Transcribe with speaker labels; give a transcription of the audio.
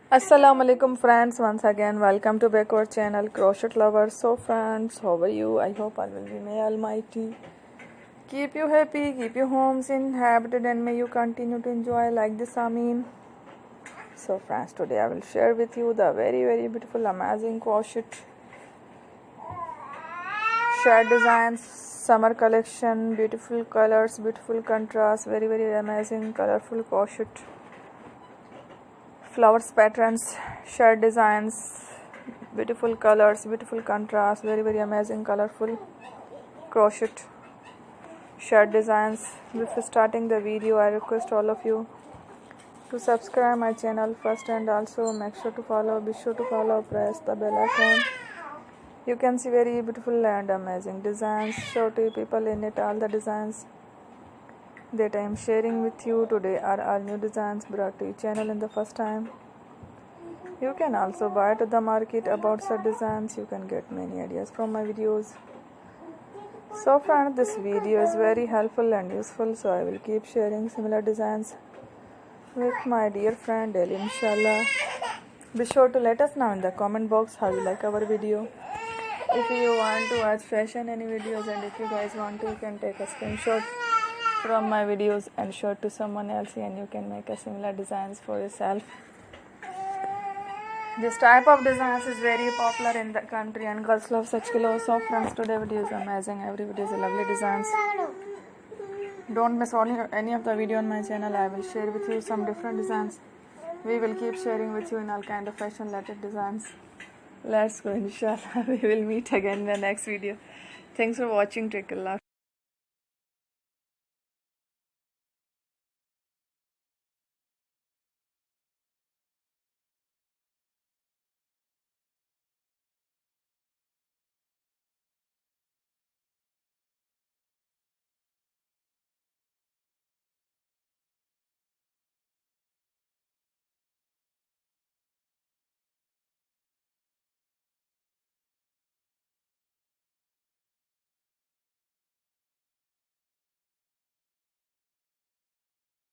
Speaker 1: Assalamu alaikum friends, once again welcome to back our channel Crochet Lovers. So friends, how are you? I hope all will be, may Almighty keep you happy, keep your homes inhabited, and may you continue to enjoy like this. Ameen. So friends, today I will share with you the very beautiful amazing crochet shirt designs, summer collection, beautiful colors, beautiful contrast, very amazing colorful crochet flowers patterns, shirt designs, beautiful colors, beautiful contrast, very amazing colorful crochet shirt designs. Before starting the video, I request all of you to subscribe my channel first, and also make sure to follow, be sure to follow, press the bell icon. You can see very beautiful and amazing designs. Show to people in it. All the designs that I am sharing with you today are all new designs brought to your channel in the first time. You can also buy to the market about such designs. You can get many ideas from my videos. So friends, this video is very helpful and useful, so I will keep sharing similar designs with my dear friend daily, inshallah. Be sure to let us know in the comment box how you like our video. If you want to watch fashion any videos, and if you guys want to, you can take a screenshot from my videos and show it to someone else, and you can make a similar designs for yourself. This type of designs is very popular in the country and girls love such clothes. So friends, today video is amazing. Every video is a lovely designs. Don't miss any of the video on my channel. I will share with you some different designs. We will keep sharing with you in all kind of fashion related designs. Let's go, inshallah. We will meet again in the next video. Thanks for watching. Take care.